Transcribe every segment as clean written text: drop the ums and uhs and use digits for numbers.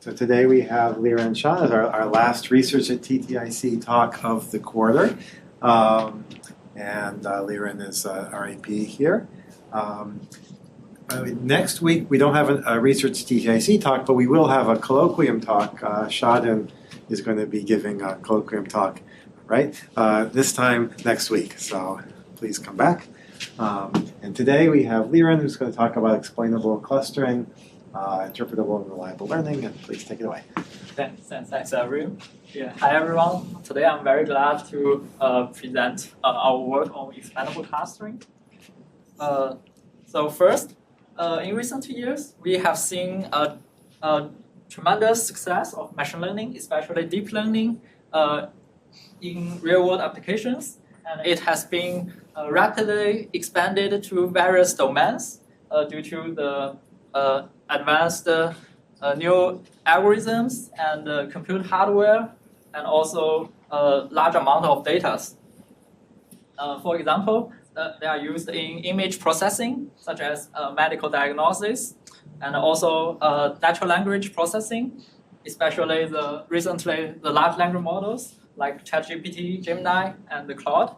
So today we have Liren Shan as our last Research at TTIC talk of the quarter. And Liren is our AP here. Next week we don't have a Research TTIC talk, but we will have a colloquium talk. Shadin is going to be giving a colloquium talk, right? This time next week, so please come back. And today we have Liren, who's going to talk about explainable clustering, interpretable and reliable learning, and please take it away. Thanks, Ariel. Yeah. Hi, everyone. Today I'm very glad to present our work on explainable clustering. So first, in recent years, we have seen a tremendous success of machine learning, especially deep learning, in real-world applications, and it has been rapidly expanded to various domains due to the advanced new algorithms and compute hardware, and also a large amount of data. For example, they are used in image processing, such as medical diagnosis, and also natural language processing, especially recently the large language models like ChatGPT, Gemini, and the Cloud.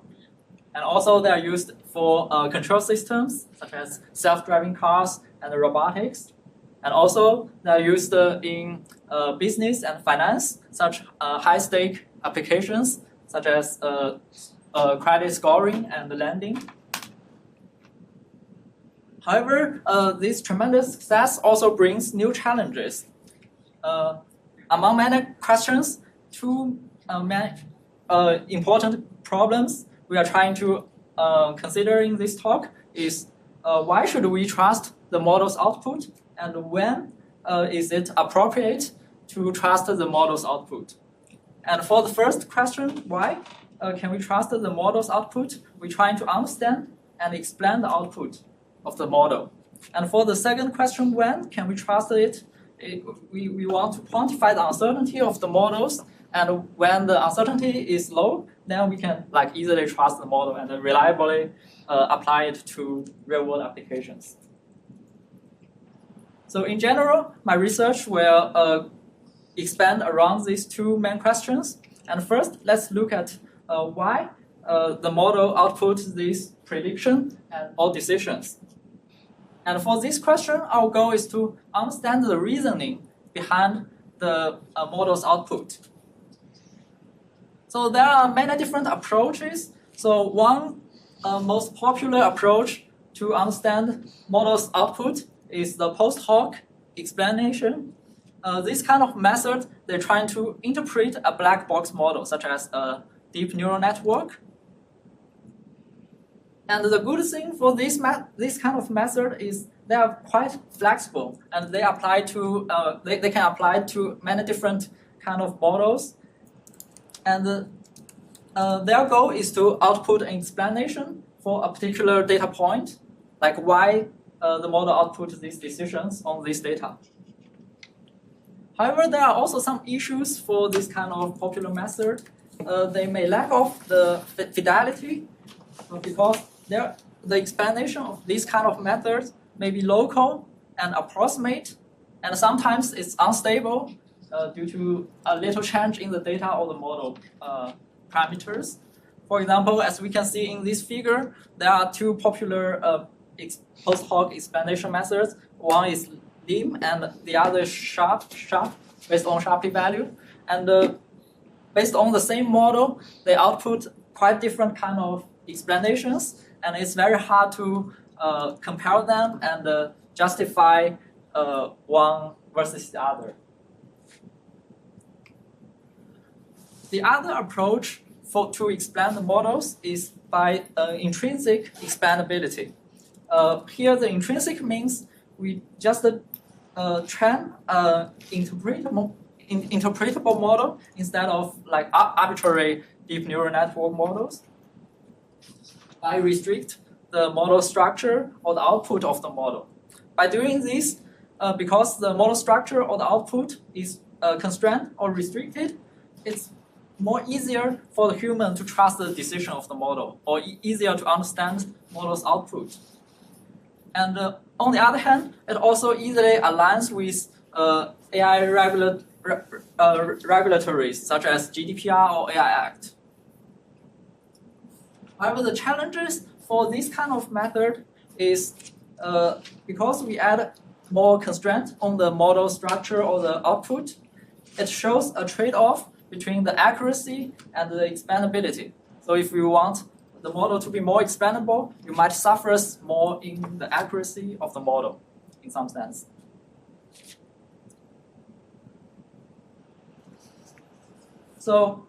And also they are used for control systems, such as self-driving cars and robotics. And also they are used in business and finance, such high-stake applications, such as credit scoring and lending. However, this tremendous success also brings new challenges. Among many questions, two important problems we are trying to consider in this talk is why should we trust the model's output, and when is it appropriate to trust the model's output? And for the first question, why can we trust the model's output? We're trying to understand and explain the output of the model. And for the second question, when can we trust it? We want to quantify the uncertainty of the models, and when the uncertainty is low, then we can easily trust the model and reliably apply it to real-world applications. So in general, my research will expand around these two main questions. And first, let's look at why the model outputs this prediction and all decisions. And for this question, our goal is to understand the reasoning behind the model's output. So there are many different approaches. So one most popular approach to understand model's output is the post hoc explanation. This kind of method, they're trying to interpret a black box model, such as a deep neural network. And the good thing for this kind of method is they are quite flexible, and they apply to they can apply to many different kind of models. And their goal is to output an explanation for a particular data point, like why the model outputs these decisions on this data. However, there are also some issues for this kind of popular method. They may lack of the fidelity because the explanation of these kind of methods may be local and approximate, and sometimes it's unstable due to a little change in the data or the model parameters. For example, as we can see in this figure, there are two popular post hoc explanation methods. One is lim, and the other is sharp, based on Shapley value. And based on the same model, they output quite different kind of explanations, and it's very hard to compare them and justify one versus the other. The other approach to explain the models is by intrinsic explainability. Here, the intrinsic means we just train an interpretable model instead of arbitrary deep neural network models. I restrict the model structure or the output of the model. By doing this, because the model structure or the output is constrained or restricted, it's more easier for the human to trust the decision of the model, or easier to understand model's output. And on the other hand, it also easily aligns with AI regulatories such as GDPR or AI Act. However, the challenges for this kind of method is because we add more constraint on the model structure or the output, it shows a trade-off between the accuracy and the expandability. So if you want the model to be more expandable, you might suffer more in the accuracy of the model in some sense. So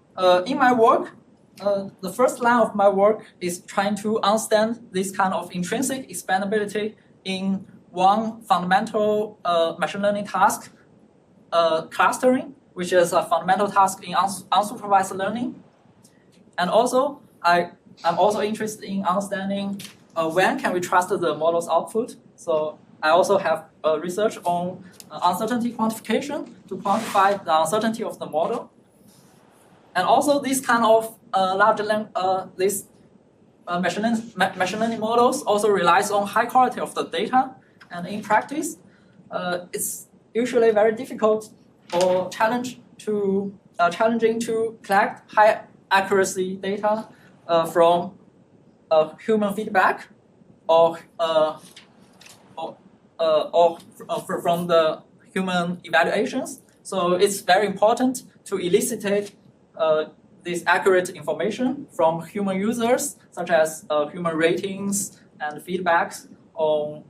in my work, the first line of my work is trying to understand this kind of intrinsic expandability in one fundamental machine learning task, clustering, which is a fundamental task in unsupervised learning. And also, I'm also interested in understanding when can we trust the model's output. So I also have research on uncertainty quantification to quantify the uncertainty of the model. And also, this kind of machine learning models also relies on high quality of the data. And in practice, it's usually very difficult or challenging to collect high accuracy data from human feedback or from the human evaluations. So it's very important to elicit this accurate information from human users, such as human ratings and feedbacks on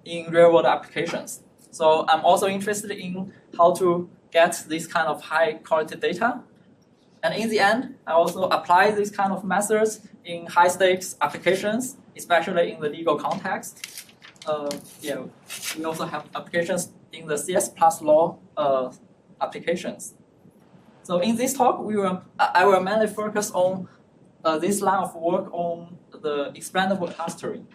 in real-world applications. So I'm also interested in how to get this kind of high-quality data. And in the end, I also apply these kind of methods in high-stakes applications, especially in the legal context. We also have applications in the CS plus law applications. So in this talk, I will mainly focus on this line of work on the explainable clustering.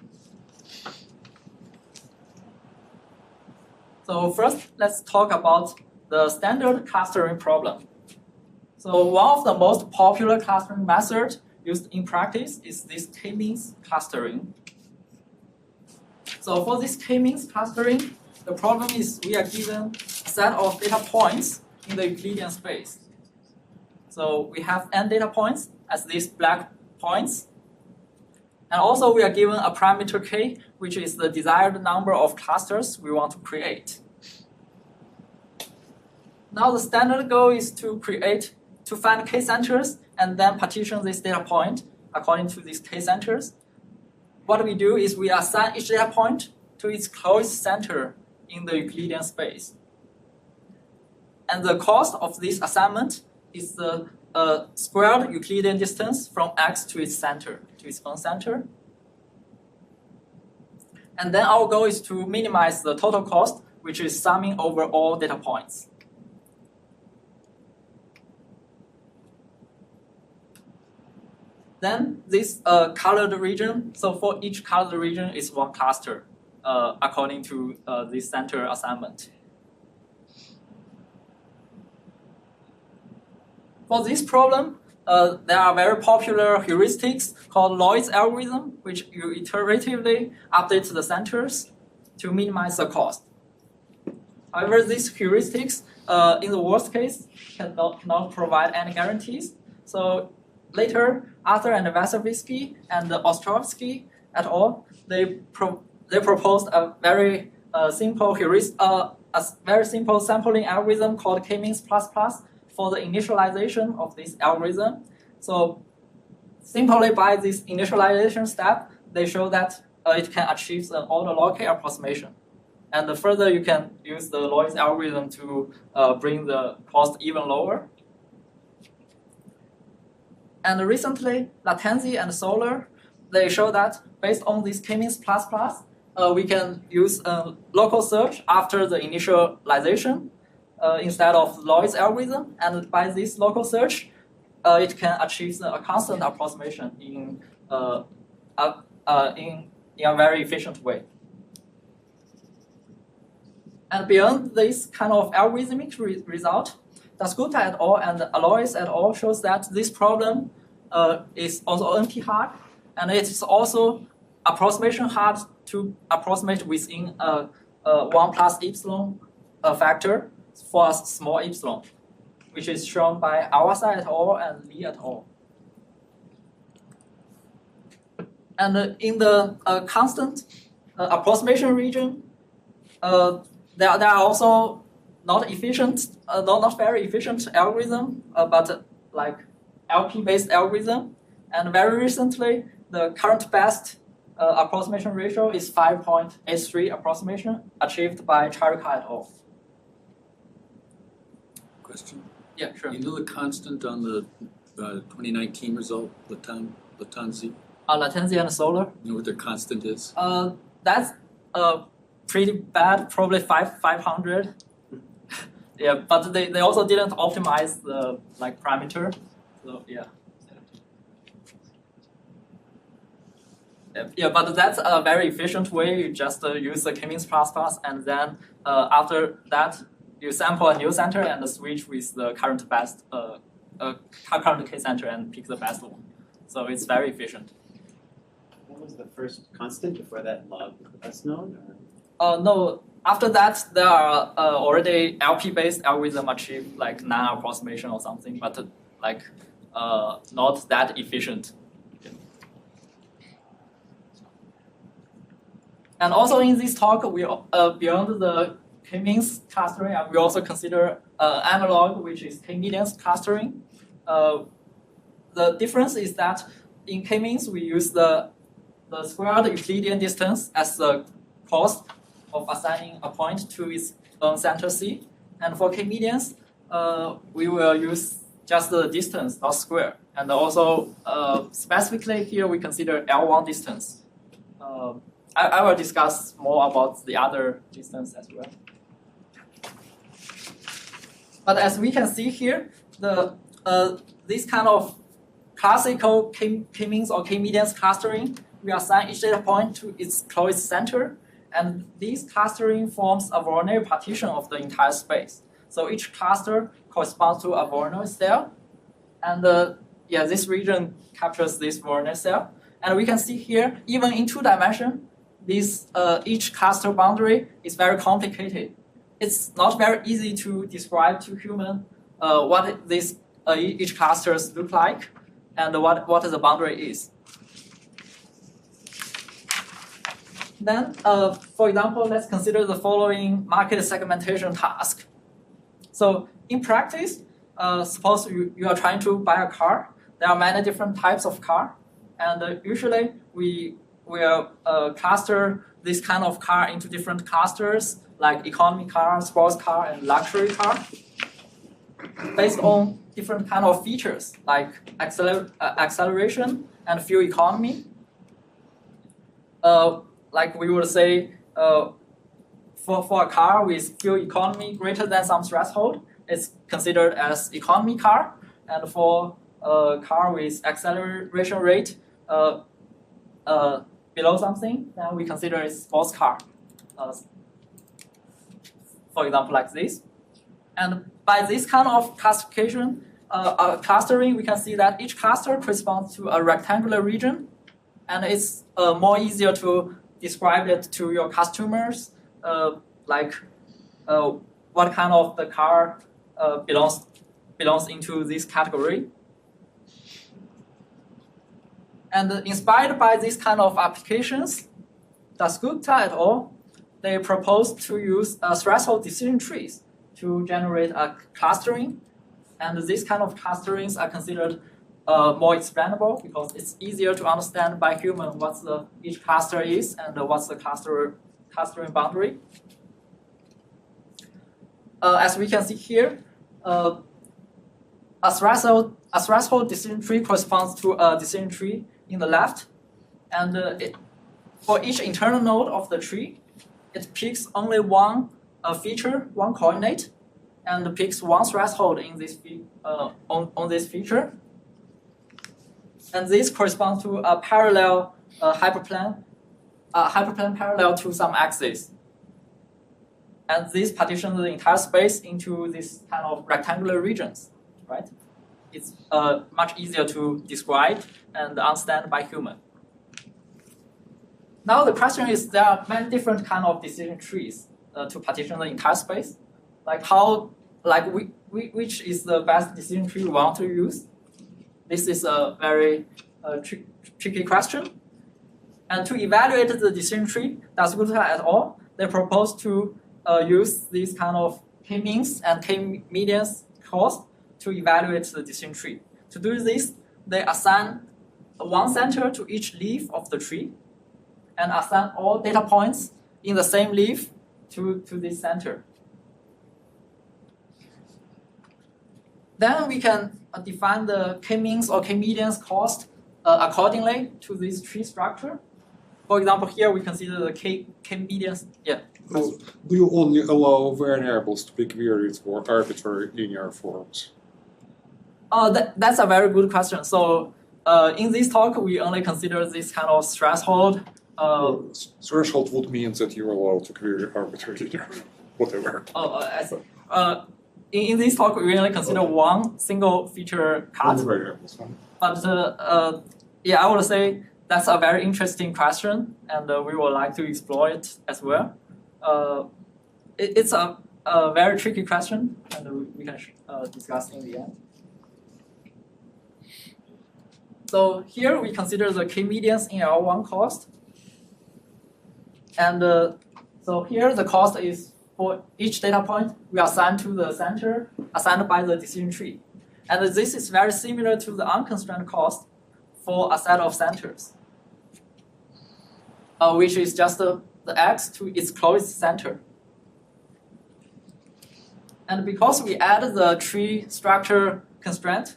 So first, let's talk about the standard clustering problem. So one of the most popular clustering methods used in practice is this k-means clustering. So for this k-means clustering, the problem is we are given a set of data points in the Euclidean space. So we have n data points as these black points. And also we are given a parameter k, which is the desired number of clusters we want to create. Now the standard goal is to find k-centers and then partition this data point according to these k-centers. What we do is we assign each data point to its closest center in the Euclidean space. And the cost of this assignment is the squared Euclidean distance from x to its center, to its own center. And then our goal is to minimize the total cost, which is summing over all data points. Then this colored region, so for each colored region is one cluster according to this center assignment. For this problem, there are very popular heuristics called Lloyd's algorithm, which you iteratively update the centers to minimize the cost. However, these heuristics, in the worst case, cannot provide any guarantees. So later, Arthur and Vasilevsky and Ostrovsky et al., they proposed a very simple very simple sampling algorithm called k-means plus plus for the initialization of this algorithm. So simply by this initialization step, they show that it can achieve the order log k approximation. And further, you can use the Lloyd's algorithm to bring the cost even lower. And recently, Latenzi and Solar, they show that based on this k-means plus plus, we can use a local search after the initialization instead of Lloyd's algorithm. And by this local search, it can achieve a constant approximation in a very efficient way. And beyond this kind of algorithmic result, Dasgupta et al. And Alois et al. Shows that this problem is also NP hard, and it is also approximation hard to approximate within 1 plus epsilon factor for a small epsilon, which is shown by Awasa et al. And Li et al. And in the constant approximation region, there are also not efficient, not very efficient algorithm, but like LP-based algorithm. And very recently, the current best approximation ratio is 5.83 approximation achieved by Charika et al. Question? Yeah, sure. You know the constant on the 2019 result, Latanzi? Latency and solar. You know what their constant is? That's pretty bad, probably 500. Yeah, but they also didn't optimize the like parameter. So yeah. Yeah, but that's a very efficient way. You just use the k-means plus, and then after that, you sample a new center and switch with the current best, current k-center and pick the best one. So it's very efficient. What was the first constant before that log S known? No, after that, there are already LP-based algorithm achieve like non-approximation or something, but like not that efficient. And also in this talk, we beyond the k-means clustering, we also consider analog, which is k-medians clustering. The difference is that in k-means, we use the squared Euclidean distance as the cost of assigning a point to its own center C. And for k-medians, we will use just the distance, not square. And also, specifically here, we consider L1 distance. I will discuss more about the other distance as well. But as we can see here, this kind of classical k-means or k-medians clustering, we assign each data point to its closest center, and this clustering forms a Voronoi partition of the entire space. So each cluster corresponds to a Voronoi cell, and this region captures this Voronoi cell. And we can see here, even in 2 dimensions, this each cluster boundary is very complicated. It's not very easy to describe to human what each clusters look like and what the boundary is. Then, for example, let's consider the following market segmentation task. So in practice, suppose you are trying to buy a car. There are many different types of car, and usually we will cluster this kind of car into different clusters, like economy car, sports car, and luxury car, based on different kind of features, like acceleration and fuel economy. Like we would say, for a car with fuel economy greater than some threshold, it's considered as economy car, and for a car with acceleration rate below something, then we consider it sports car. For example, like this. And by this kind of classification, clustering, we can see that each cluster corresponds to a rectangular region, and it's more easier to describe it to your customers, like what kind of the car belongs into this category. And inspired by this kind of applications, Dasgupta et al., they proposed to use threshold decision trees to generate a clustering. And this kind of clusterings are considered more explainable because it's easier to understand by human what each cluster is and what's the clustering boundary. As we can see here, a threshold decision tree corresponds to a decision tree in the left, and for each internal node of the tree, it picks only one feature, one coordinate, and picks one threshold in this on this feature. And this corresponds to a parallel hyperplane parallel to some axis. And this partitions the entire space into this kind of rectangular regions, right? It's much easier to describe and understand by human. Now the question is, there are many different kind of decision trees to partition the entire space. like which is the best decision tree we want to use? This is a very tricky question. And to evaluate the decision tree, Das Gupta et al., they propose to use these kind of k-means and k-medians cost to evaluate the decision tree. To do this, they assign one center to each leaf of the tree and assign all data points in the same leaf to this center. Then we can define the k-means or k-medians cost accordingly to this tree structure. For example, here we consider the k-medians. Yeah. Do you only allow variables to be queried for arbitrary linear forms? That's a very good question. So in this talk, we only consider this kind of threshold. Threshold would mean that you're allowed to query arbitrary linear, whatever. I see. In this talk, we only consider one single feature cut. Variables. But yeah, I would say that's a very interesting question, and we would like to explore it as well. It's a very tricky question, and we can discuss in the end. So here we consider the k-medians in L1 cost. And so here the cost is for each data point we assign to the center assigned by the decision tree. And this is very similar to the unconstrained cost for a set of centers, which is just the x to its closest center. And because we add the tree structure constraint,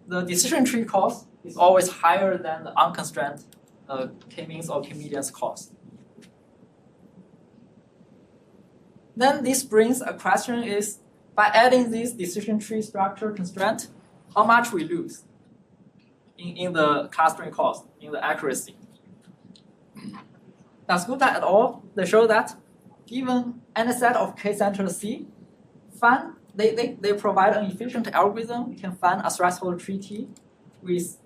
the decision tree cost is always higher than the unconstrained k-means or k-medians cost. Then this brings a question is, by adding this decision tree structure constraint, how much we lose in the clustering cost, in the accuracy? Das Gupta et al., they show that given any set of k-centers C, they provide an efficient algorithm. We can find a threshold tree T with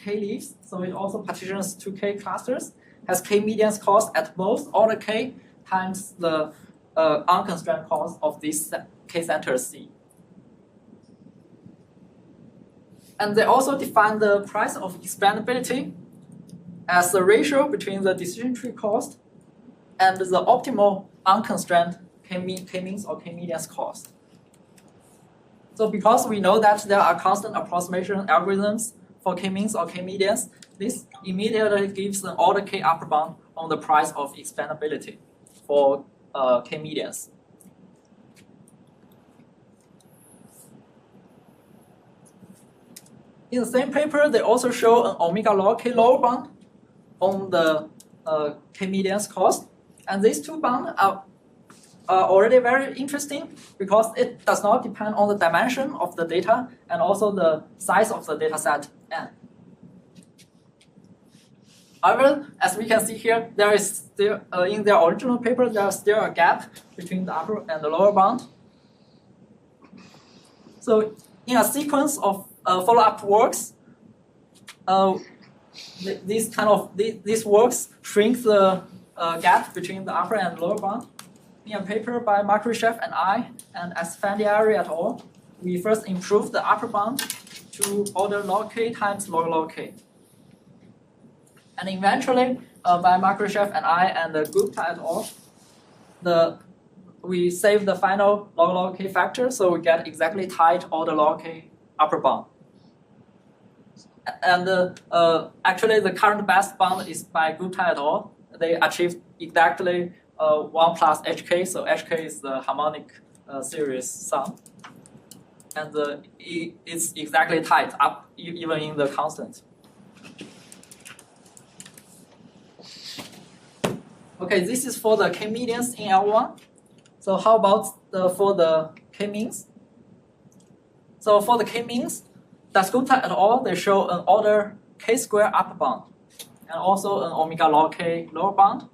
k leaves, so it also partitions to k clusters, has k-medians cost at both order k times the unconstrained cost of this k-center C. And they also define the price of explainability as the ratio between the decision tree cost and the optimal unconstrained k-means or k-medians cost. So because we know that there are constant approximation algorithms for k-means or k-medians, this immediately gives an order k upper bound on the price of explainability for k-medians. In the same paper, they also show an omega log k lower bound on the k-medians cost. And these two bounds are already very interesting because it does not depend on the dimension of the data and also the size of the data set n. However, as we can see here, there is still, in their original paper, there is still a gap between the upper and the lower bound. So in a sequence of follow-up works, these works shrink the gap between the upper and lower bound. In a paper by Makaryshev and I and Asfandiari et al., we first improved the upper bound to order log k times log k. And eventually, by Makaryshev and I and Gupta et al., we save the final log k factor, so we get exactly tight order log k upper bound. And actually, the current best bound is by Gupta et al. They achieved exactly 1 plus hk, so hk is the harmonic series sum. And it's exactly tight up even in the constant. Okay, this is for the k-medians in L1. So how about for the k-means? So for the k-means, Das Gupta et al., they show an order k square upper bound and also an omega log k lower bound.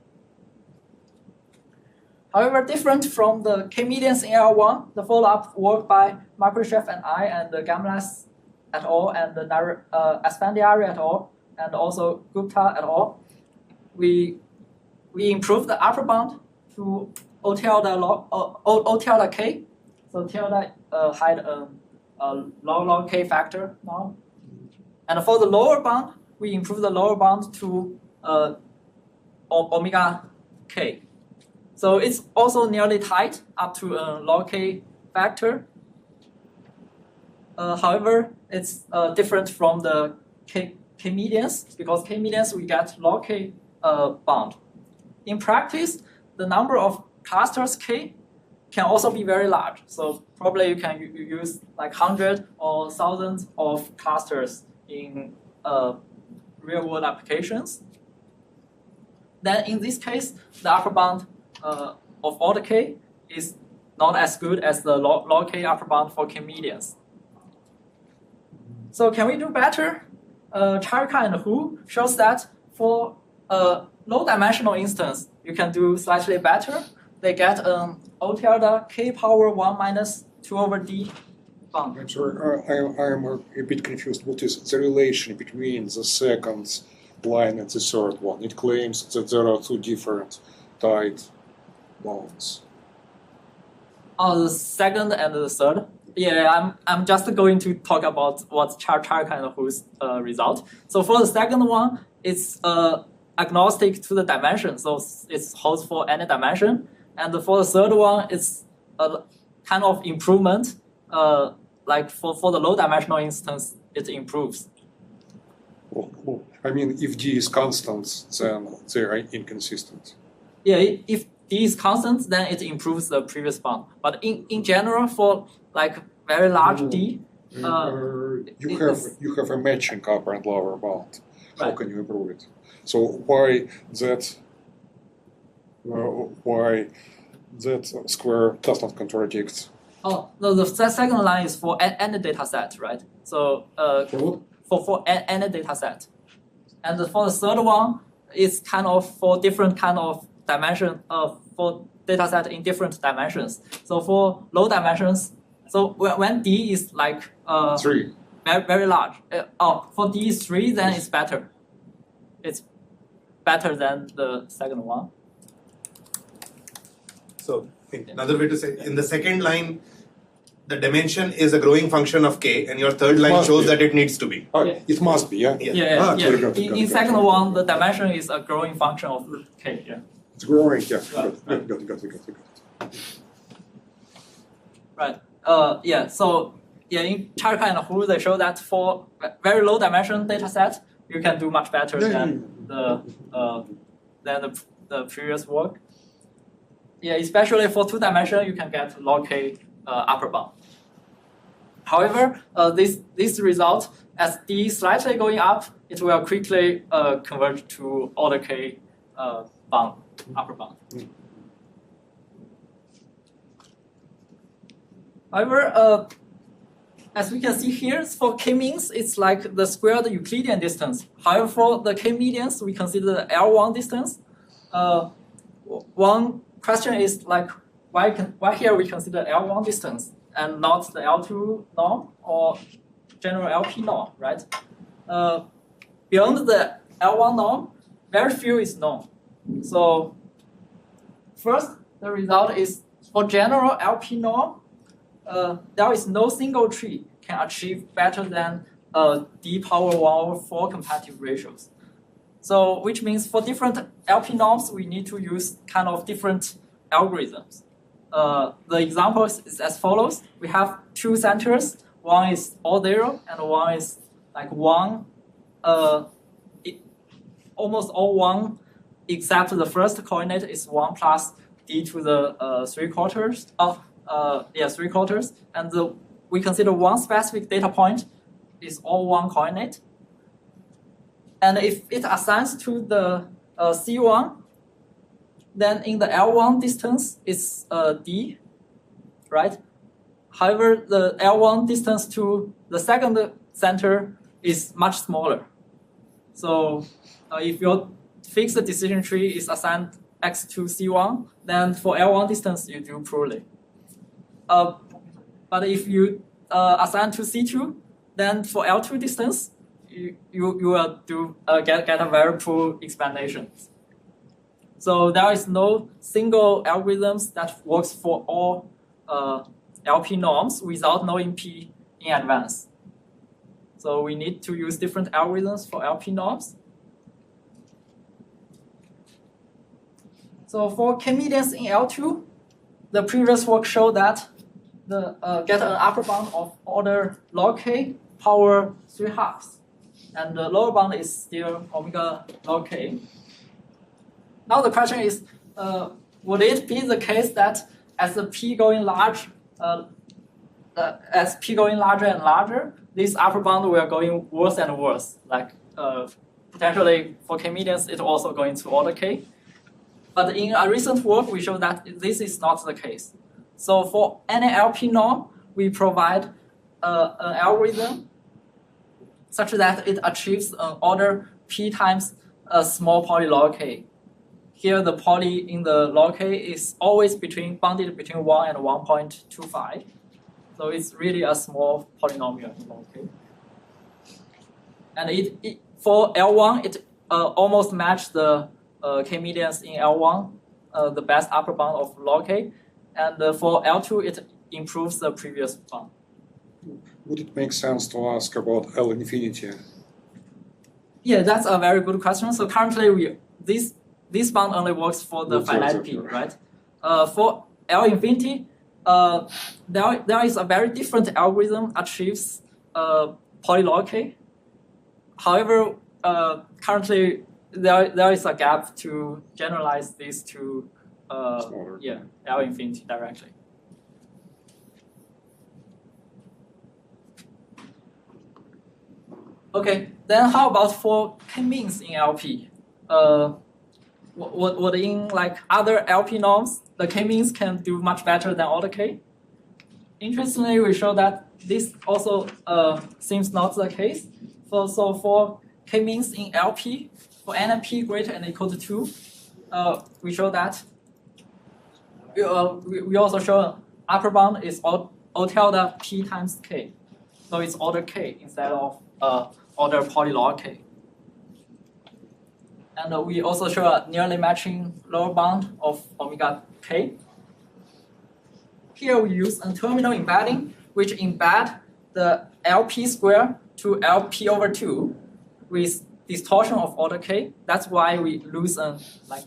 However, different from the k-medians in L1, the follow-up work by Makaryshev and I and Gamlas et al. And Asfandiari et al. And also Gupta et al., we improved the upper bound to O tilde k. So tilde had a log k factor now. And for the lower bound, we improve the lower bound to omega k. So it's also nearly tight up to a log k factor. However, it's different from the k medians, because k medians we get log k bound. In practice, the number of clusters k can also be very large. So probably you can use like 100 or thousands of clusters in real-world applications. Then in this case, the upper bound of order k is not as good as the log k upper bound for k medians. So can we do better? Charka and Hu shows that for a low-dimensional instance, you can do slightly better. They get an O tilde k power 1 minus 2 over d bound. I'm sorry, I'm a bit confused. What is the relation between the second line and the third one? It claims that there are two different tight bounds. The second and the third. Yeah, I'm just going to talk about what's Charka and Hu's result. So for the second one, it's agnostic to the dimension, so it holds for any dimension. And for the third one, it's a kind of improvement. Like for the low dimensional instance, it improves. Well, I mean, if d is constant, then they are inconsistent. Yeah, if d is constant, then it improves the previous bound. But in general, for like very large d, you have a matching upper and lower bound. How Right. can you improve it? So why that square does not contradict? Oh no, the second line is for any data set, right? So for any data set, and for the third one, it's kind of for different kind of dimension for data set in different dimensions. So for low dimensions, so when d is like 3. very, very large, for d is 3, then it's better. It's better than the second one. So another way to say, in the second line, the dimension is a growing function of k, and your third line Must shows be. that it needs to be. Oh, Yeah. it must be, yeah? Yeah. Yeah, Ah, yeah. got it. In second one, the dimension is a growing function of k. Yeah. It's growing, yeah. Right. Got it. Right. Yeah. So yeah, in Charka and Hu, they show that for very low dimension data set, you can do much better than the previous work. Yeah, especially for 2 dimension, you can get log k upper bound. However, this result, as d slightly going up, it will quickly converge to order k bound, upper bound. However, as we can see here, for k-means, it's like the squared Euclidean distance. However, for the k-medians, we consider the L1 distance. One question is like, why here we consider L1 distance and not the L2 norm or general LP norm, right? Beyond the L1 norm, very few is known. So first, the result is for general LP norm, there is no single tree can achieve better than d power 1 over 4 competitive ratios. So which means for different LP norms, we need to use kind of different algorithms. The example is as follows. We have 2 centers. One is all 0 and one is like 1, almost all 1, except the first coordinate is 1 plus d to the 3/4 of 3/4, and we consider one specific data point is all 1 coordinate. And if it assigns to the C1, then in the L1 distance it's d, right? However, the L1 distance to the second center is much smaller. So if your fixed decision tree is assigned x to C1, then for L1 distance you do poorly. But if you assign to C2, then for L2 distance, you will get a very poor explanation. So there is no single algorithms that works for all LP norms without knowing P in advance. So we need to use different algorithms for LP norms. So for k-medians in L2, the previous work showed that the get an upper bound of order log k power 3/2, and the lower bound is still omega log k. Now the question is, would it be the case that as the p going large, as p going larger and larger, this upper bound will going worse and worse? Like potentially for k-medians, it's also going to order k. But in a recent work, we show that this is not the case. So for any LP norm, we provide an algorithm such that it achieves an order p times a small poly log k. Here, the poly in the log k is always bounded between 1 and 1.25. So it's really a small polynomial in log k. And for L1, it almost matched the k-medians in L1, the best upper bound of log k. And for L2, it improves the previous bound. Would it make sense to ask about L infinity? Yeah, that's a very good question. So currently, this bound only works for the finite p, right? For L infinity, there is a very different algorithm achieves poly log k. However, currently there is a gap to generalize this to L infinity directly. Okay, then how about for k-means in LP? What in like other LP norms, the k-means can do much better than order k? Interestingly, we show that this also seems not the case. So for k-means in LP, for NP greater than or equal to 2, we show that we also show upper bound is O tilde p times k. So it's order k instead of order poly log k. And we also show a nearly matching lower bound of omega k. Here we use a terminal embedding, which embed the LP square to LP over 2 with distortion of order k. That's why we lose an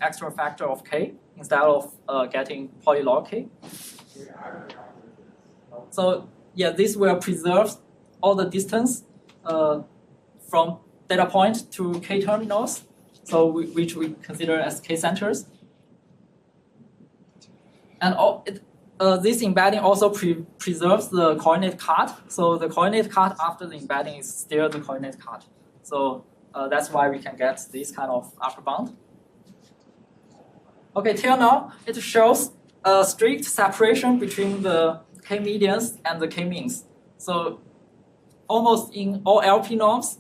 extra factor of k instead of getting poly log k. So yeah, this will preserve all the distance from data point to k terminals, so which we consider as k centers. And this embedding also preserves the coordinate cut. So the coordinate cut after the embedding is still the coordinate cut. So that's why we can get this kind of upper bound. Okay, till now, it shows a strict separation between the k-medians and the k-means. So almost in all LP norms,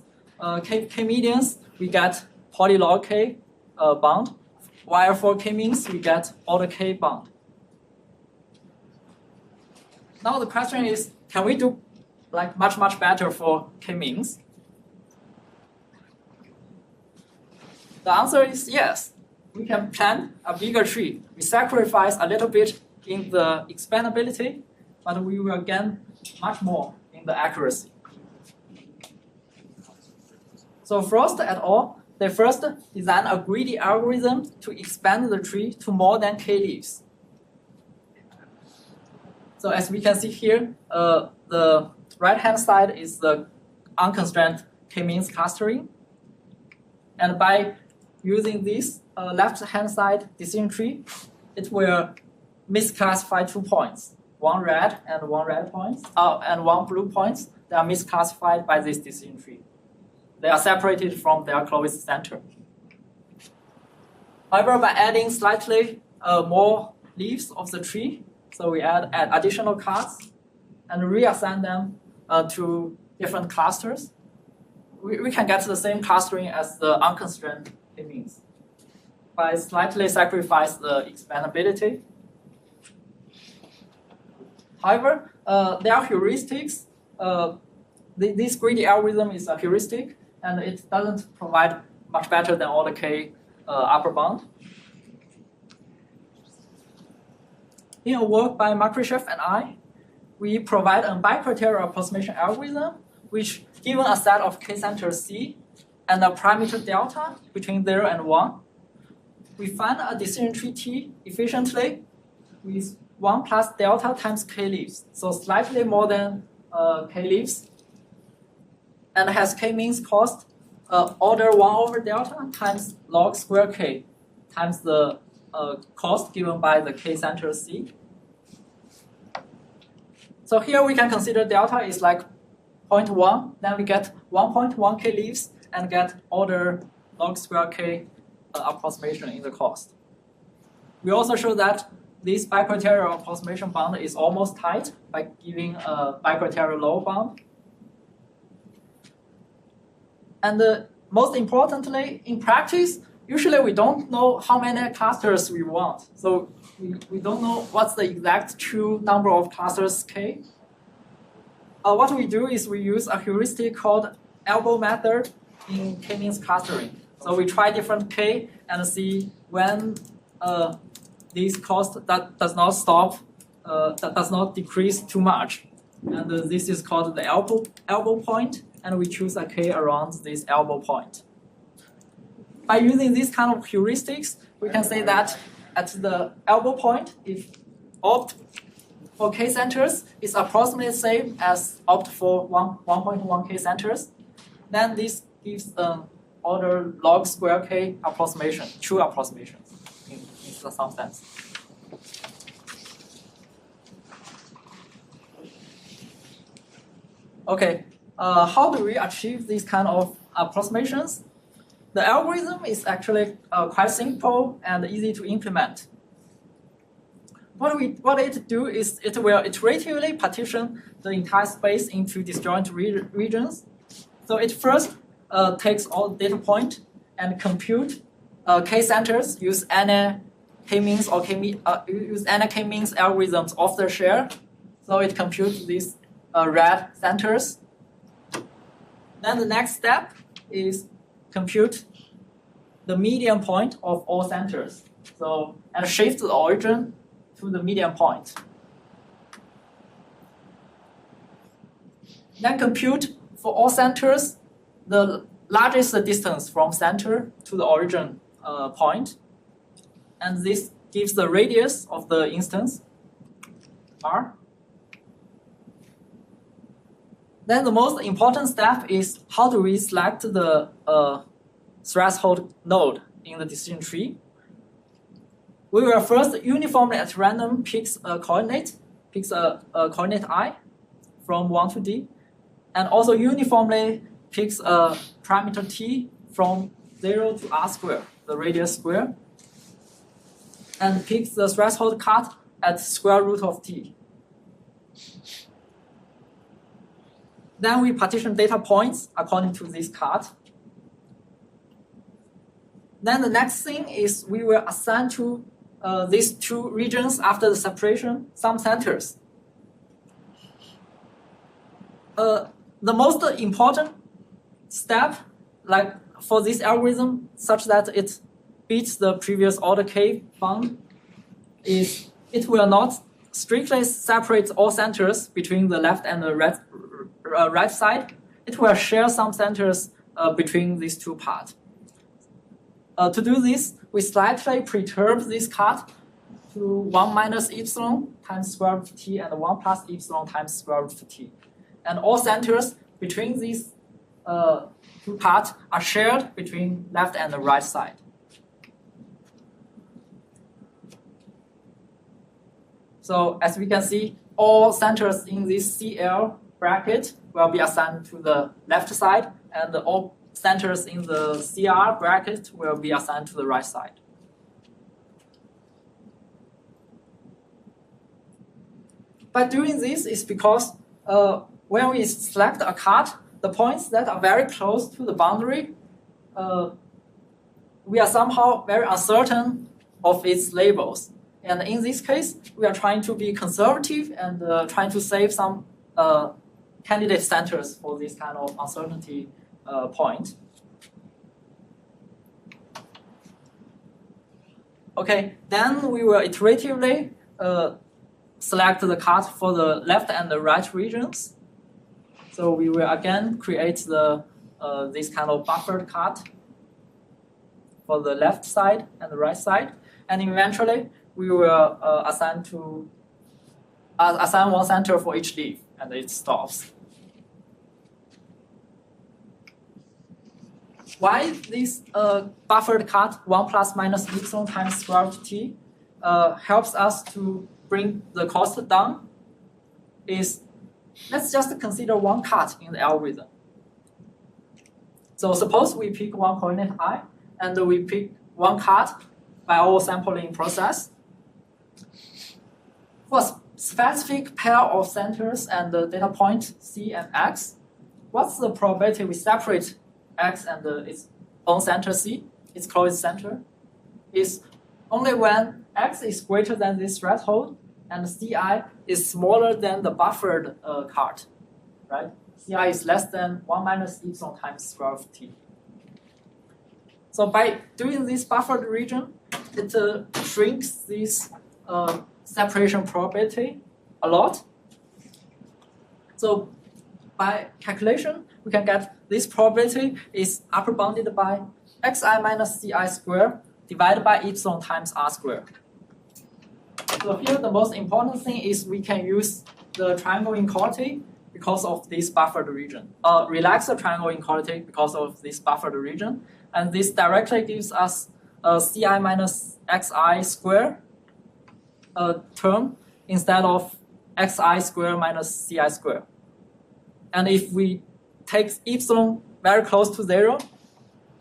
k-medians, we get poly log k bound, while for k-means, we get order k bound. Now the question is, can we do much better for k-means? The answer is yes. We can plan a bigger tree. We sacrifice a little bit in the expandability, but we will gain much more in the accuracy. So Frost et al., they first designed a greedy algorithm to expand the tree to more than k leaves. So as we can see here, the right-hand side is the unconstrained k-means clustering. And by using this left-hand side decision tree, it will misclassify 2 points, one red and one red point, and one blue point. They are misclassified by this decision tree. They are separated from their closest center. However, by adding slightly more leaves of the tree, so we add additional cards and reassign them to different clusters, we can get the same clustering as the unconstrained k-means by slightly sacrifice the expandability. However, there are heuristics. This greedy algorithm is a heuristic, and it doesn't provide much better than order k upper bound. In a work by Makryshev and I, we provide a bicriterial approximation algorithm, which given a set of k-centers C and a parameter delta between 0 and 1, we find a decision tree T efficiently with 1 plus delta times k leaves, so slightly more than k leaves, and has k-means cost order 1 over delta times log square k times the cost given by the k-center C. So here we can consider delta is like 0.1, then we get 1.1 k leaves and get order log square k approximation in the cost. We also show that this bicriterial approximation bound is almost tight by giving a bicriterial lower bound. And most importantly, in practice, usually we don't know how many clusters we want. So we don't know what's the exact true number of clusters k. What we do is we use a heuristic called elbow method in k-means clustering. So we try different k and see when this cost that does not stop, that does not decrease too much. And this is called the elbow point, and we choose a k around this elbow point. By using this kind of heuristics, we can say that at the elbow point, if opt for k-centers is approximately the same as opt for 1.1 k-centers, then this gives an order log square k approximation, true approximation in some sense. Okay, how do we achieve these kind of approximations? The algorithm is actually quite simple and easy to implement. What it do is it will iteratively partition the entire space into disjoint regions. So it first takes all data point and compute k-centers, use any k-means or use any k-means algorithms off the share. So it computes these red centers. Then the next step is compute the median point of all centers. So and shift the origin to the median point. Then compute for all centers the largest distance from center to the origin point, and this gives the radius of the instance r. Then the most important step is how do we select the threshold node in the decision tree. We will first uniformly at random pick a coordinate I from 1 to d, and also uniformly picks a parameter t from 0 to r square, the radius square, and picks the threshold cut at square root of t. Then we partition data points according to this cut. Then the next thing is we will assign to these two regions after the separation some centers. The most important step, like for this algorithm, such that it beats the previous order k bound, is it will not strictly separate all centers between the left and the right side. It will share some centers between these two parts. To do this, we slightly perturb this cut to 1 minus epsilon times square root of t and 1 plus epsilon times square root of t. And all centers between these two parts are shared between left and the right side. So as we can see, all centers in this CL bracket will be assigned to the left side, and all centers in the CR bracket will be assigned to the right side. By doing this is because when we select a cut, the points that are very close to the boundary, we are somehow very uncertain of its labels. And in this case, we are trying to be conservative and trying to save some candidate centers for this kind of uncertainty point. Okay, then we will iteratively select the cut for the left and the right regions. So we will again create this kind of buffered cut for the left side and the right side, and eventually we will assign one center for each leaf, and it stops. Why this buffered cut 1 plus minus epsilon times square root t helps us to bring the cost down is, let's just consider one cut in the algorithm. So suppose we pick one coordinate I, and we pick one cut by our sampling process. For a specific pair of centers and the data point C and X, what's the probability we separate X and its own center C, its closest center? Is only when X is greater than this threshold and Ci is smaller than the buffered cut, right? Ci is less than 1 minus epsilon times square root of t. So by doing this buffered region, it shrinks this separation probability a lot. So by calculation, we can get this probability is upper bounded by xi minus ci squared divided by epsilon times r squared. So here the most important thing is we can use the triangle inequality because of this buffered region. Relax the triangle inequality because of this buffered region. And this directly gives us a ci minus xi squared term instead of xi squared minus ci squared. And if we take epsilon very close to 0,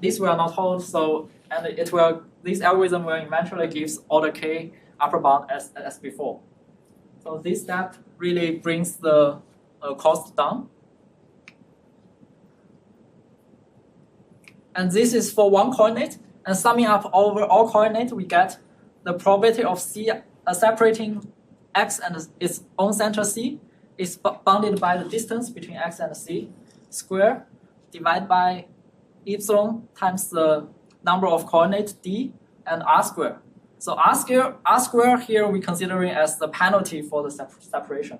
this will not hold. So and this algorithm will eventually give order k upper bound as before. So this step really brings the cost down. And this is for one coordinate. And summing up over all coordinates, we get the probability of C separating X and its own center C is bounded by the distance between X and C squared divided by epsilon times the number of coordinates D and R squared. So R squared here we considering as the penalty for the separation,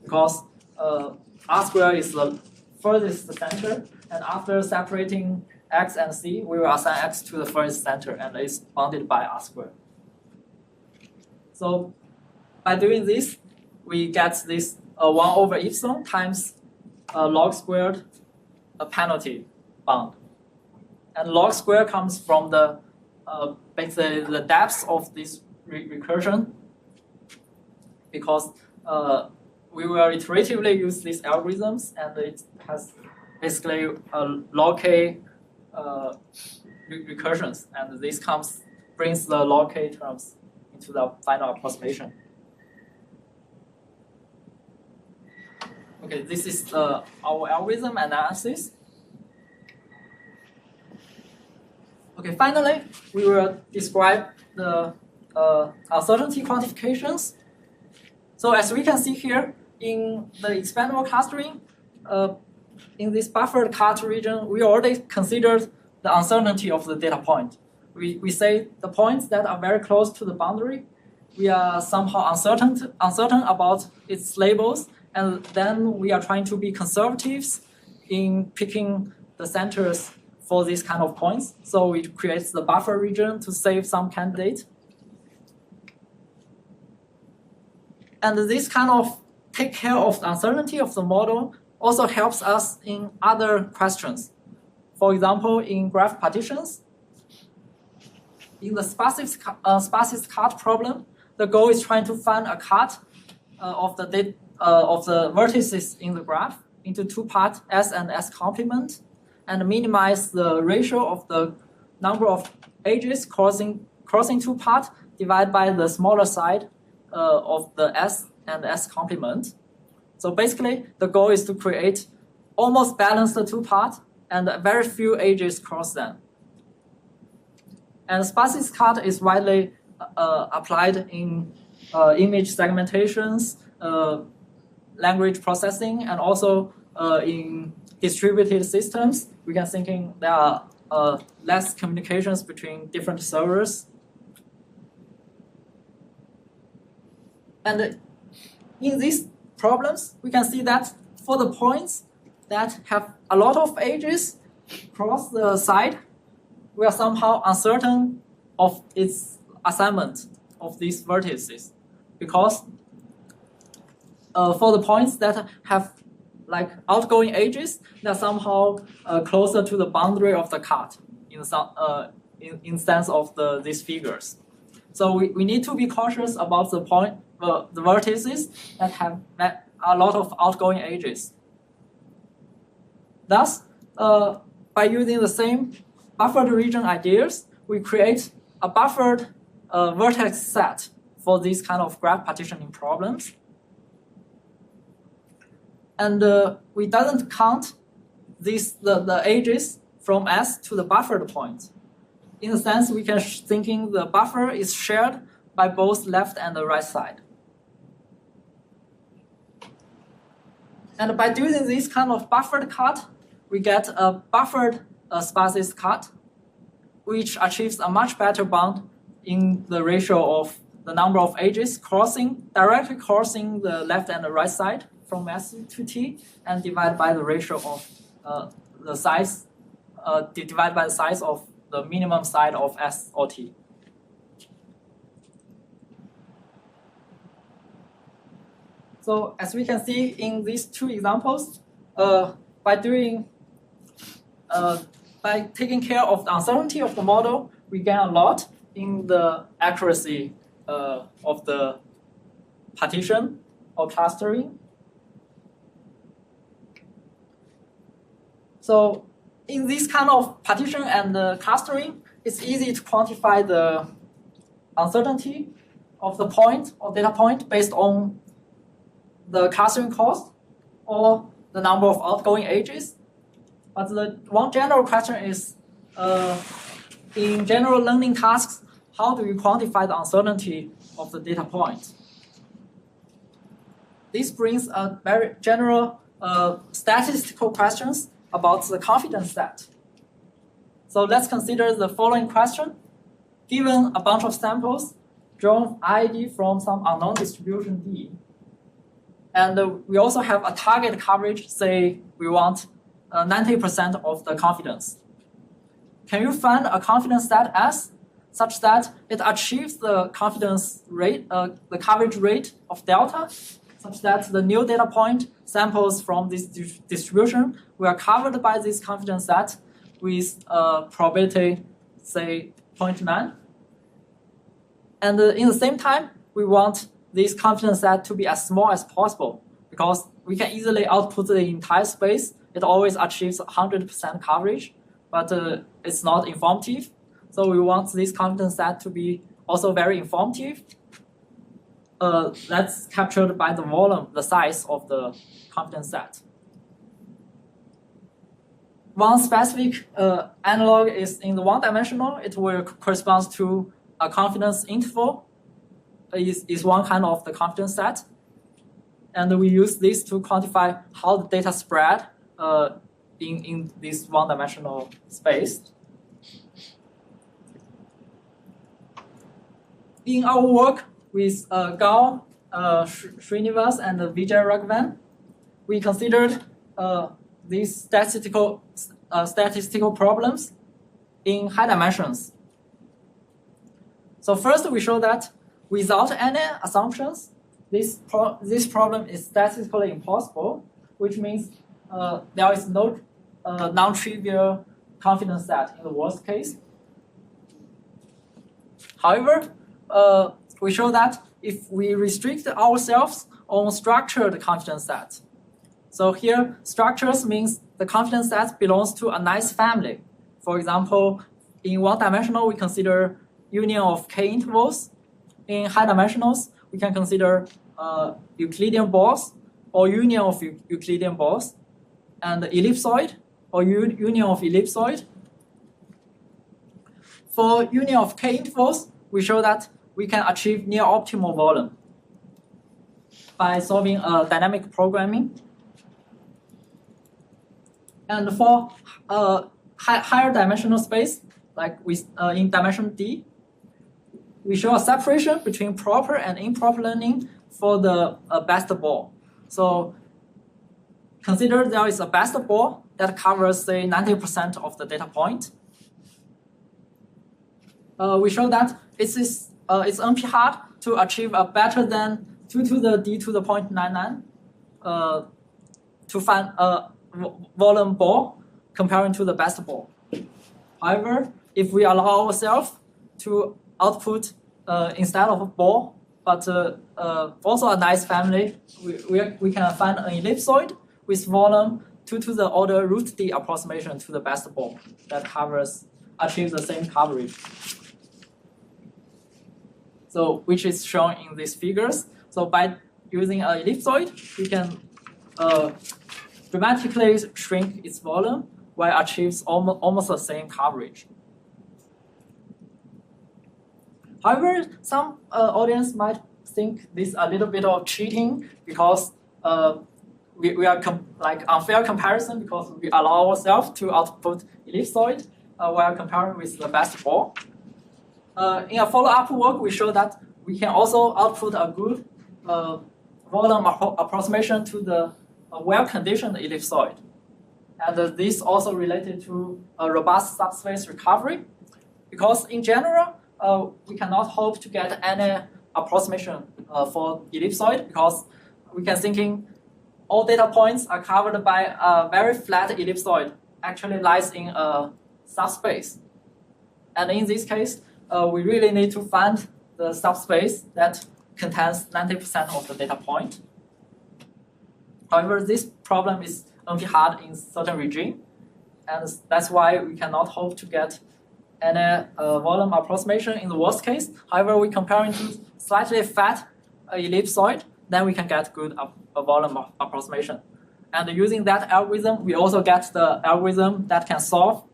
because R squared is the furthest center, and after separating X and C, we will assign X to the furthest center, and it's bounded by R squared. So by doing this, we get this 1 over epsilon times log squared penalty bound. And log squared comes from the basically the depth of this recursion, because we will iteratively use these algorithms, and it has basically log k recursions, and this brings the log k terms into the final approximation. Okay, this is our algorithm analysis. Okay, finally, we will describe the uncertainty quantifications. So as we can see here, in the expandable clustering, in this buffered cut region, we already considered the uncertainty of the data point. We say the points that are very close to the boundary, we are somehow uncertain about its labels, and then we are trying to be conservatives in picking the centers for these kind of points. So it creates the buffer region to save some candidate. And this kind of take care of the uncertainty of the model also helps us in other questions. For example, in graph partitions, in the sparse cut problem, the goal is trying to find a cut of the vertices in the graph into two parts, S and S complement, and minimize the ratio of the number of edges crossing two parts divided by the smaller side of the S and S complement. So basically, the goal is to create almost balanced two parts and very few edges cross them. And sparse cut is widely applied in image segmentations, language processing, and also in distributed systems. We can thinking there are less communications between different servers. And in these problems, we can see that for the points that have a lot of edges across the side, we are somehow uncertain of its assignment of these vertices, because for the points that have like outgoing edges, they're somehow closer to the boundary of the cut in sense of these figures. So we need to be cautious about the vertices that have a lot of outgoing edges. Thus, by using the same buffered region ideas, we create a buffered vertex set for these kind of graph partitioning problems. And we doesn't count the edges from S to the buffered point. In a sense, we can thinking the buffer is shared by both left and the right side. And by doing this kind of buffered cut, we get a buffered spaces cut, which achieves a much better bound in the ratio of the number of edges directly crossing the left and the right side from S to T, and divided by the ratio of the size, divided by the size of the minimum side of S or T. So as we can see in these two examples, by taking care of the uncertainty of the model, we gain a lot in the accuracy of the partition or clustering. So in this kind of partition and clustering, it's easy to quantify the uncertainty of the point or data point based on the clustering cost or the number of outgoing edges. But the one general question is, in general learning tasks, how do you quantify the uncertainty of the data point? This brings a very general statistical questions about the confidence set. So let's consider the following question. Given a bunch of samples, drawn IID from some unknown distribution D, and we also have a target coverage, say we want 90% of the confidence. Can you find a confidence set S such that it achieves the confidence rate, the coverage rate of delta, such that the new data point samples from this distribution were covered by this confidence set with probability, say, 0.9. And in the same time, we want this confidence set to be as small as possible, because we can easily output the entire space. It always achieves 100% coverage, but it's not informative. So we want this confidence set to be also very informative. That's captured by the volume, the size of the confidence set. One specific analog is in the one-dimensional. It will correspond to a confidence interval. Is one kind of the confidence set. And we use this to quantify how the data spread in this one-dimensional space. In our work with Gao, Srinivas, and Vijay Raghavan, we considered these statistical problems in high dimensions. So first, we show that without any assumptions, this problem is statistically impossible, which means there is no non-trivial confidence set in the worst case. However, we show that if we restrict ourselves on structured confidence sets, so here structures means the confidence set belongs to a nice family. For example, in one-dimensional, we consider union of k intervals. In high dimensionals, we can consider Euclidean balls or union of Euclidean balls, and ellipsoid or union of ellipsoid. For union of k intervals, we show that we can achieve near optimal volume by solving dynamic programming. And for higher dimensional space, like in dimension D, we show a separation between proper and improper learning for the best ball. So consider there is a best ball that covers, say, 90% of the data point. We show that it's NP hard to achieve a better than 2 to the d to the 0.99 to find a volume ball comparing to the best ball. However, if we allow ourselves to output instead of a ball, but also a nice family, we can find an ellipsoid with volume 2 to the order root d approximation to the best ball that achieves the same coverage. So which is shown in these figures. So by using an ellipsoid, we can dramatically shrink its volume while achieves almost the same coverage. However, some audience might think this a little bit of cheating because we are like unfair comparison because we allow ourselves to output ellipsoid while comparing with the best ball. In a follow-up work, we show that we can also output a good volume approximation to the well-conditioned ellipsoid. And this also related to robust subspace recovery, because in general, we cannot hope to get any approximation for ellipsoid because we can thinking all data points are covered by a very flat ellipsoid actually lies in a subspace. And in this case, we really need to find the subspace that contains 90% of the data point. However, this problem is only hard in certain regime, and that's why we cannot hope to get any volume approximation in the worst case. However, we comparing to slightly fat ellipsoid, then we can get good volume approximation. And using that algorithm, we also get the algorithm that can solve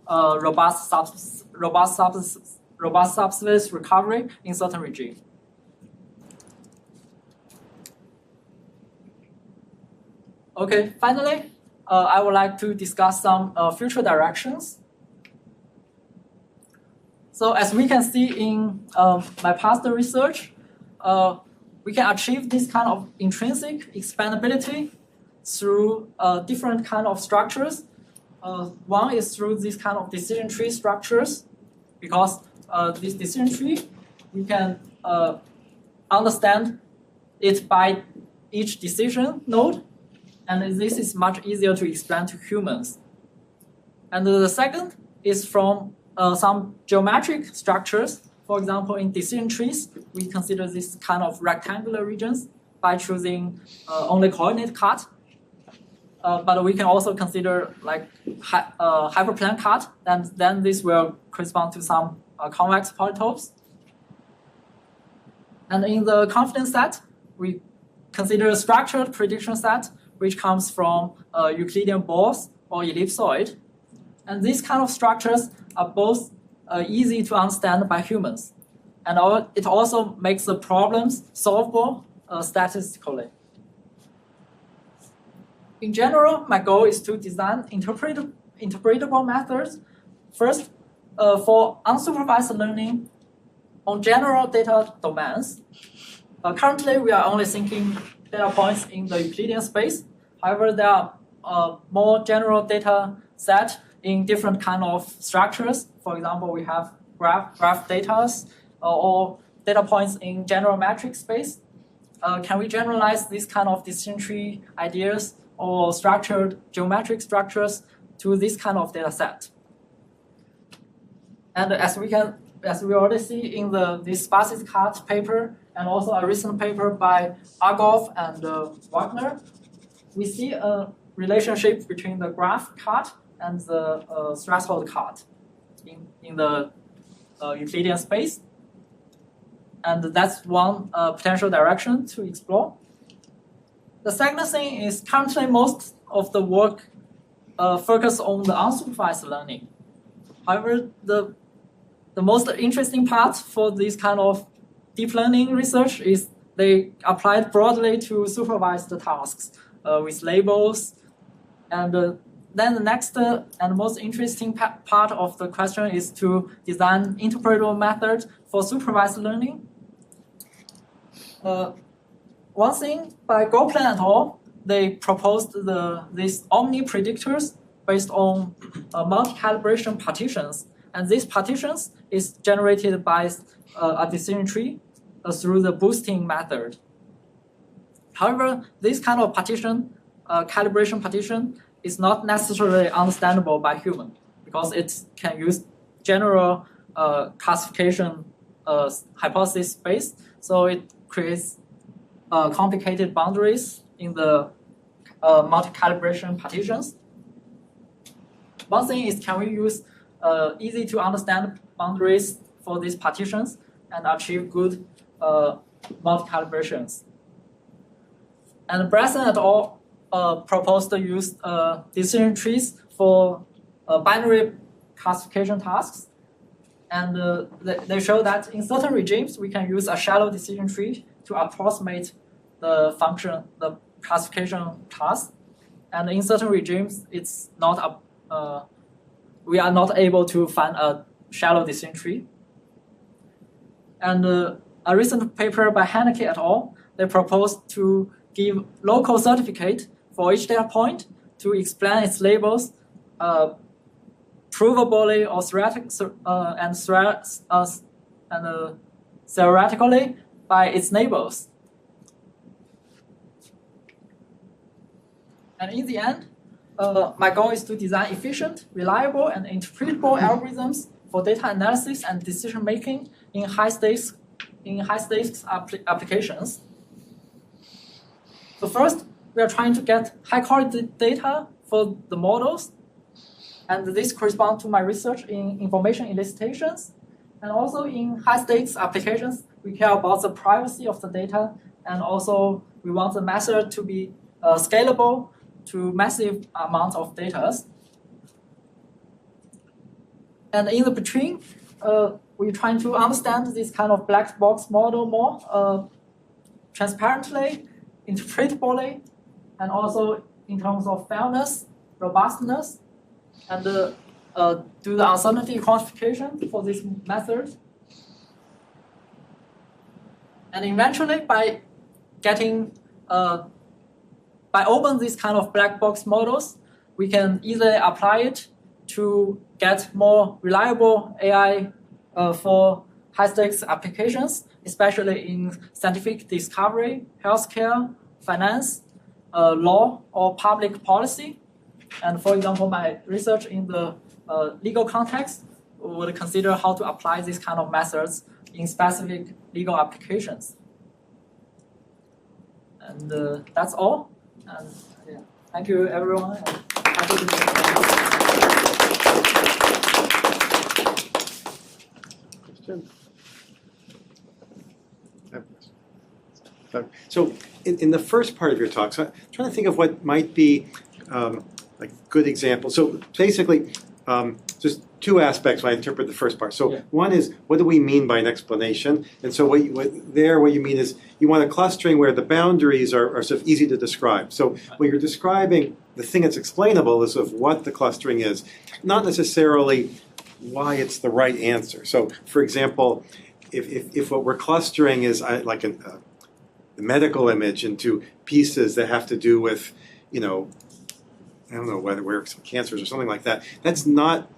robust subspace recovery in certain regime. Okay, finally, I would like to discuss some future directions. So as we can see in my past research, we can achieve this kind of intrinsic expandability through different kind of structures. One is through this kind of decision tree structures, because this decision tree, we can understand it by each decision node, and this is much easier to explain to humans. And the second is from some geometric structures. For example, in decision trees, we consider this kind of rectangular regions by choosing only coordinate cut. But we can also consider like hyperplane cut, and then this will correspond to some convex polytopes. And in the confidence set, we consider a structured prediction set, which comes from Euclidean balls or ellipsoid. And these kind of structures are both easy to understand by humans. And it also makes the problems solvable statistically. In general, my goal is to design interpretable methods. First, for unsupervised learning on general data domains. Currently, we are only thinking data points in the Euclidean space. However, there are more general data set in different kind of structures. For example, we have graph data or data points in general metric space. Can we generalize this kind of decision tree ideas or structured geometric structures to this kind of data set? And as we already see in this sparsity cut paper and also a recent paper by Argov and Wagner, we see a relationship between the graph cut and the threshold cut in the Euclidean space. And that's one potential direction to explore. The second thing is currently most of the work focus on the unsupervised learning. However, the most interesting part for this kind of deep learning research is they applied broadly to supervised tasks with labels. And then the next and most interesting part of the question is to design interpretable methods for supervised learning. one thing by Goplan et al., they proposed these omni predictors based on multi-calibration partitions, and these partitions is generated by a decision tree through the boosting method. However, this kind of partition, calibration partition, is not necessarily understandable by human because it can use general classification hypothesis space, so it creates complicated boundaries in the multi-calibration partitions. One thing is, can we use easy to understand boundaries for these partitions and achieve good multi-calibrations? And Bresson et al. Proposed to use decision trees for binary classification tasks. And they show that in certain regimes, we can use a shallow decision tree to approximate the function, the classification task. And in certain regimes, it's not we are not able to find a shallow decision tree. And a recent paper by Haneke et al., they proposed to give local certificate for each data point to explain its labels provably or theoretically by its neighbors. And in the end, my goal is to design efficient, reliable, and interpretable algorithms for data analysis and decision making in high stakes applications. So first, we are trying to get high quality data for the models, and this corresponds to my research in information elicitations. And also in high stakes applications, we care about the privacy of the data, and also we want the method to be scalable to massive amounts of data. And in the between, we're trying to understand this kind of black box model more transparently, interpretably, and also in terms of fairness, robustness, and do the uncertainty quantification for this method. And eventually, by opening these kind of black box models, we can easily apply it to get more reliable AI for high-stakes applications, especially in scientific discovery, healthcare, finance, law, or public policy. And for example, my research in the legal context would consider how to apply these kind of methods in specific legal applications. And that's all. And yeah, thank you, everyone. Question? So in the first part of your talk, so I'm trying to think of what might be like good examples. So basically, just two aspects when I interpret the first part. So one is, what do we mean by an explanation? And so what you mean is you want a clustering where the boundaries are sort of easy to describe. So when you're describing the thing that's explainable is sort of what the clustering is, not necessarily why it's the right answer. So for example, if what we're clustering is like the medical image into pieces that have to do with, I don't know, where some cancers or something like that, that's not,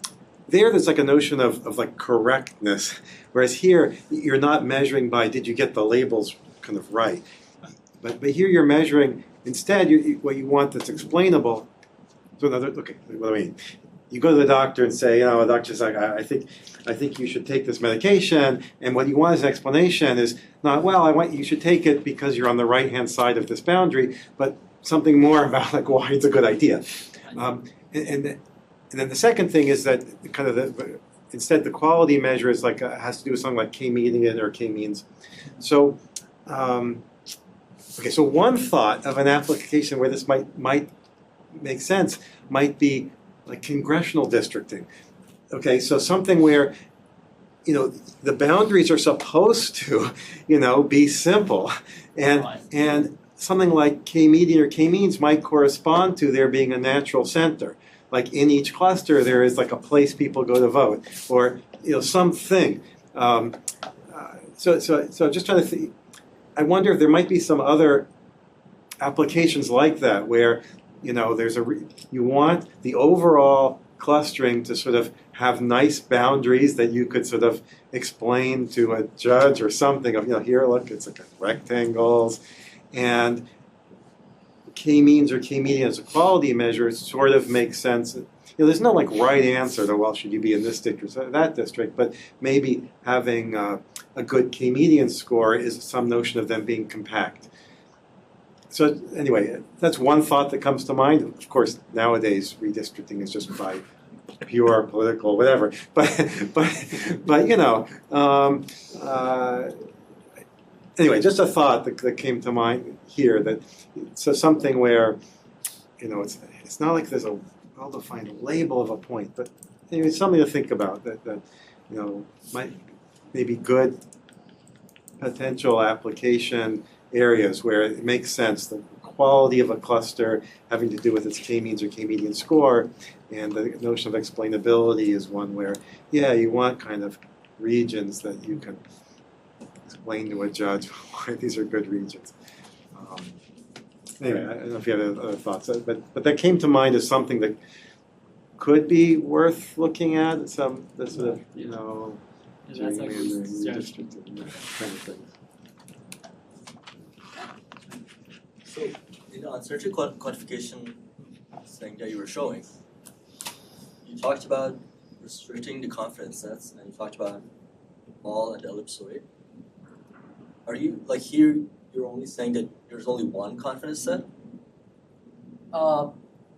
there's like a notion of like correctness, whereas here you're not measuring by did you get the labels kind of right, but here you're measuring instead what you want that's explainable. So okay, what do I mean? You go to the doctor and say, the doctor's like, I think you should take this medication, and what you want as an explanation is not, well, you should take it because you're on the right-hand side of this boundary, but something more about like why it's a good idea. And then the second thing is that kind of instead the quality measure is like has to do with something like k-median or k-means. So okay, so one thought of an application where this might make sense might be like congressional districting. Okay, so something where the boundaries are supposed to be simple, and something like k-median or k-means might correspond to there being a natural center. Like in each cluster, there is like a place people go to vote, or something. So just trying to think. I wonder if there might be some other applications like that where, you want the overall clustering to sort of have nice boundaries that you could sort of explain to a judge or something of, here, look, it's like rectangles, and k-means or k-median as a quality measure sort of makes sense. There's no like right answer to, well, should you be in this district or that district, but maybe having a good k-median score is some notion of them being compact. So anyway, that's one thought that comes to mind. Of course, nowadays redistricting is just by pure political whatever. But anyway, just a thought that came to mind here, that so something where it's not like there's a well-defined label of a point, but anyway, something to think about that might maybe good potential application areas where it makes sense, the quality of a cluster having to do with its k-means or k-median score, and the notion of explainability is one where, you want kind of regions that you can explain to a judge why these are good regions. Anyway, I don't know if you have other thoughts, but that came to mind as something that could be worth looking at, some that sort of, That's a good suggestion. kind of things. So, in the uncertainty quantification thing that you were showing, you talked about restricting the confidence sets, and you talked about ball and ellipsoid. Are you, like here, you're only saying that there's only one confidence set?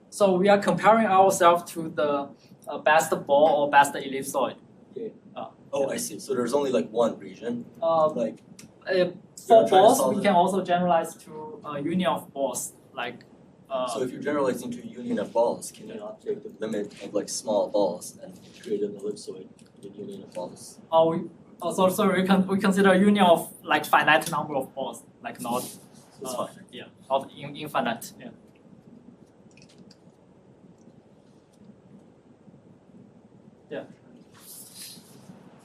So we are comparing ourselves to the best ball or best ellipsoid. Okay. I see. So there's only like one region. Like for balls, we can also generalize to a union of balls. Like. So if you're generalizing to a union of balls, can you not take the limit of like small balls and create an ellipsoid in a union of balls? We consider a union of like finite number of balls, like not not infinite. Yeah. Yeah.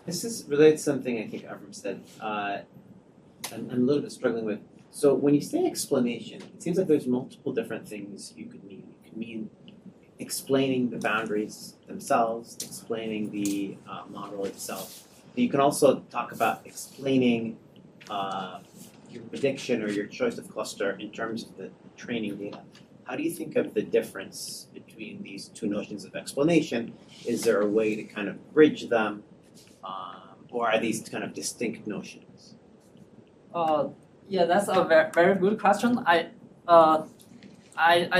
This is related to something I think Avram said. I'm a little bit struggling with. So when you say explanation, it seems like there's multiple different things you could mean. You could mean explaining the boundaries themselves, explaining the model itself. But you can also talk about explaining your prediction or your choice of cluster in terms of the training data. How do you think of the difference between these two notions of explanation? Is there a way to kind of bridge them, or are these kind of distinct notions? Yeah, that's a very good question. I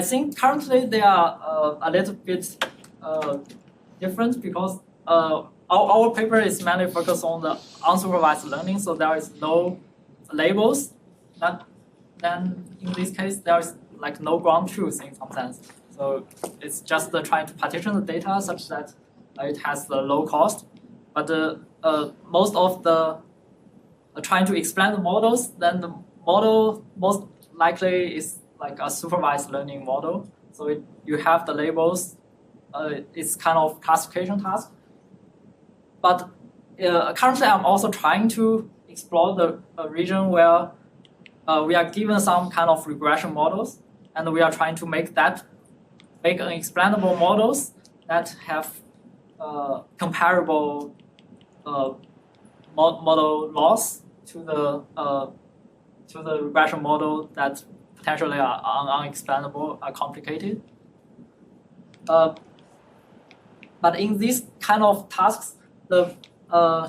think currently they are a little bit different because our paper is mainly focused on the unsupervised learning, so there is no labels. Then in this case, there is like no ground truth in some sense. So it's just trying to partition the data such that it has the low cost. But most of the trying to explain the models, then the model most likely is like a supervised learning model. So you have the labels. It's kind of classification task. But currently, I'm also trying to explore the region where we are given some kind of regression models, and we are trying to make an explainable models that have comparable model loss to the regression model that potentially are unexplainable, are complicated. But in these kind of tasks, the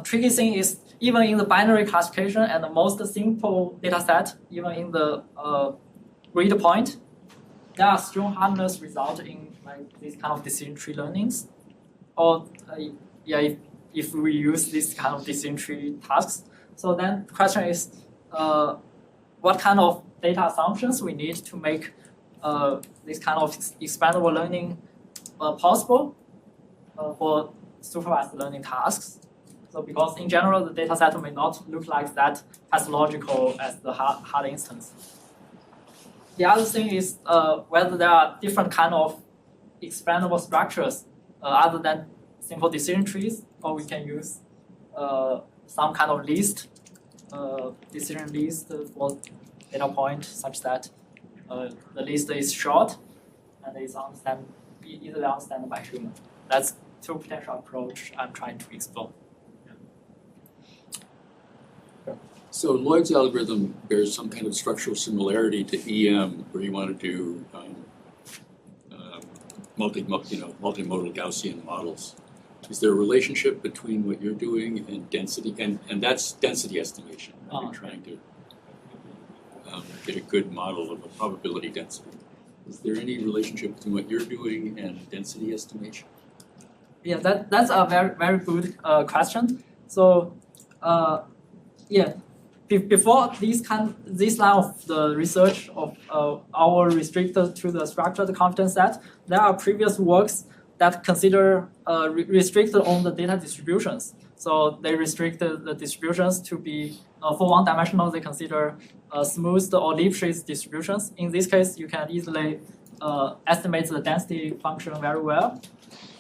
tricky thing is even in the binary classification and the most simple data set, even in the grid point, there are strong hardness result in like this kind of decision tree learnings. Or if we use this kind of decision tree tasks. So then the question is, what kind of data assumptions we need to make this kind of expandable learning possible for supervised learning tasks. So because in general, the data set may not look like that pathological as the hard instance. The other thing is whether there are different kind of expandable structures other than simple decision trees, or we can use some kind of list decision list for data point such that the list is short and is easily understood by human. That's two potential approach I'm trying to explore. So Lloyd's algorithm bears some kind of structural similarity to EM, where you want to do multimodal Gaussian models. Is there a relationship between what you're doing and density, and that's density estimation? Right? You're trying to get a good model of a probability density. Is there any relationship between what you're doing and density estimation? Yeah, that's a very good question. So, before this line of the research of our restricted to the structured confidence set, there are previous works that consider restricted on the data distributions. So they restricted the distributions to be for one-dimensional. They consider smooth or Lipschitz distributions. In this case, you can easily estimate the density function very well.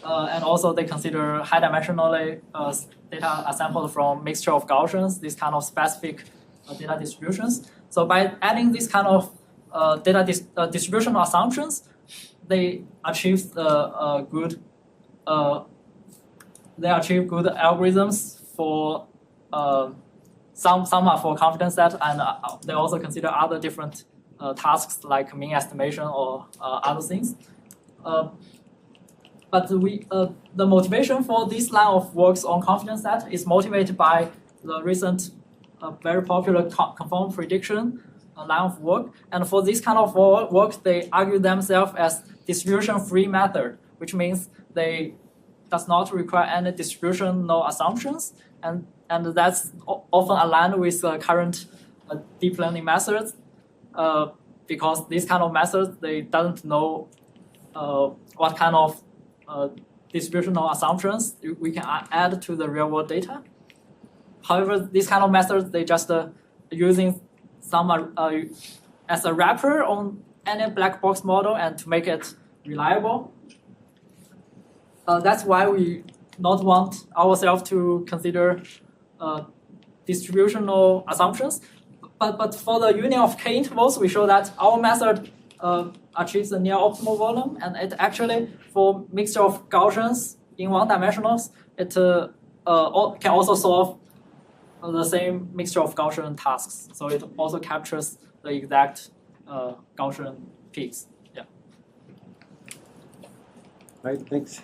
And also they consider high-dimensionally data assembled from mixture of Gaussians, this kind of specific data distributions. So by adding this kind of data distribution assumptions, they achieve good algorithms for some are for confidence set, and they also consider other different tasks like mean estimation or other things. But the motivation for this line of works on confidence set is motivated by the recent very popular conformal prediction line of work. And for this kind of work, they argue themselves as distribution-free method, which means they does not require any distributional assumptions, and that's often aligned with current deep learning methods, because this kind of methods, they don't know what kind of distributional assumptions we can add to the real world data. However, this kind of methods, they just using some as a wrapper on any black box model and to make it reliable. That's why we not want ourselves to consider distributional assumptions. But for the union of k intervals, we show that our method achieves a near optimal volume, and it actually, for mixture of Gaussians in one-dimensionals, it can also solve the same mixture of Gaussian tasks. So it also captures the exact Gaussian peaks. Yeah. Right, thanks.